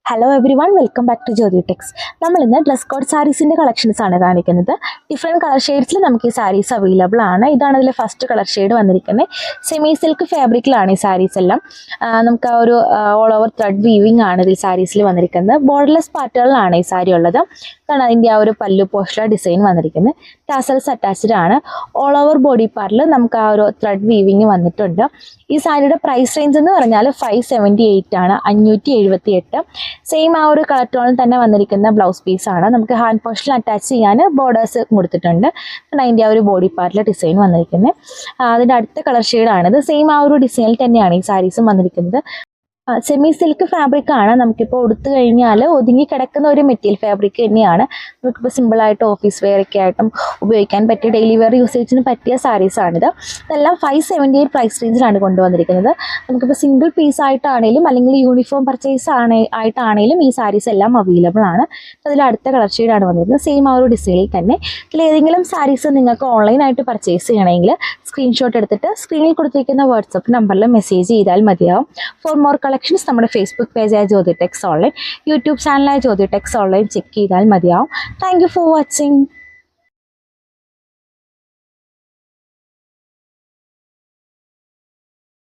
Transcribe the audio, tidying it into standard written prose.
Hello everyone, welcome back to Jyothi techs. നമ്മൾ ഇന്ന് dress code സാരീസിൻ്റെ collections ആണ് കാണിക്കുന്നത്. ഡിഫറെൻറ്റ് കളർ ഷെയ്ഡ്സിൽ നമുക്ക് ഈ സാരീസ് അവൈലബിൾ ആണ്. ഇതാണ് അതിലെ ഫസ്റ്റ് കളർ ഷെയ്ഡ് വന്നിരിക്കുന്നത്. സെമി സിൽക്ക് ഫാബ്രിക്കിലാണ് ഈ സാരീസ് എല്ലാം. നമുക്ക് ആ ഒരു ഓൾ ഓവർ ത്രെഡ് വീവിംഗ് ആണ് ഇതിൽ സാരീസിൽ വന്നിരിക്കുന്നത്. ബോർഡർലെസ് പാറ്റേണിലാണ് ഈ സാരി ഉള്ളത്. ഇതാണ് അതിൻ്റെ ആ ഒരു പല്ലു പോഷല ഡിസൈൻ വന്നിരിക്കുന്നത്. ടാസൽസ് അറ്റാച്ച്ഡ് ആണ്. ഓൾ ഓവർ ബോഡി പാർട്ടിൽ നമുക്ക് ആ ഒരു ത്രെഡ് വീവിങ് വന്നിട്ടുണ്ട്. ഈ സാരിയുടെ പ്രൈസ് റേഞ്ച് എന്ന് പറഞ്ഞാൽ 578 ആണ്, 578. സെയിം ആ ഒരു കളർ ടോണിൽ തന്നെ വന്നിരിക്കുന്ന ബ്ലൗസ് പീസാണ്. നമുക്ക് ഹാൻഡ് പോസ്റ്റിൽ അറ്റാച്ച് ചെയ്യാൻ ബോർഡേഴ്സ് കൊടുത്തിട്ടുണ്ട്. അതിൻ്റെ ആ ഒരു ബോഡി പാർട്ടിലെ ഡിസൈൻ വന്നിരിക്കുന്നത്. അതിൻ്റെ അടുത്ത കളർ ഷെയ്ഡാണിത്. സെയിം ആ ഒരു ഡിസൈനിൽ തന്നെയാണ് ഈ സാരീസും വന്നിരിക്കുന്നത്. സെമി സിൽക്ക് ഫാബ്രിക് ആണ്. നമുക്കിപ്പോൾ ഉടുത്തു കഴിഞ്ഞാൽ ഒതുങ്ങി കിടക്കുന്ന ഒരു മെറ്റീരിയൽ ഫാബ്രിക് തന്നെയാണ്. നമുക്കിപ്പോൾ സിമ്പിളായിട്ട് ഓഫീസ് വെയർ ഒക്കെ ആയിട്ടും ഉപയോഗിക്കാൻ പറ്റിയ ഡെയിലി വെയർ യൂസേജിന് പറ്റിയ സാരീസാണിത്. ഇതെല്ലാം 578 പ്രൈസ് റേഞ്ചിലാണ് കൊണ്ടുവന്നിരിക്കുന്നത്. നമുക്കിപ്പോൾ സിംഗിൾ പീസ് ആയിട്ടാണെങ്കിലും അല്ലെങ്കിൽ യൂണിഫോം പർച്ചേസ് ആയിട്ടാണെങ്കിലും ഈ സാരീസ് എല്ലാം അവൈലബിൾ ആണ്. അതിൽ അടുത്ത കളർ ഷെയ്ഡാണ് വന്നിരിക്കുന്നത്. സെയിം ആ ഒരു ഡിസൈനിൽ തന്നെ. ഇതിലേതെങ്കിലും സാരീസ് നിങ്ങൾക്ക് ഓൺലൈനായിട്ട് പർച്ചേസ് ചെയ്യണമെങ്കിൽ സ്ക്രീൻഷോട്ട് എടുത്തിട്ട് സ്ക്രീനിൽ കൊടുത്തിരിക്കുന്ന വാട്സപ്പ് നമ്പറിൽ മെസ്സേജ് ചെയ്താൽ മതിയാവും. ഫോർ മോർ കളക്ഷൻസ് നമ്മുടെ ഫേസ്ബുക്ക് പേജായ ജ്യോതി ടെക്സ് ഓൺലൈൻ, യൂട്യൂബ് ചാനലായ ജ്യോതി ടെക്സ് ഓൺലൈൻ ചെക്ക് ചെയ്താൽ മതിയാവും. Thank you for watching.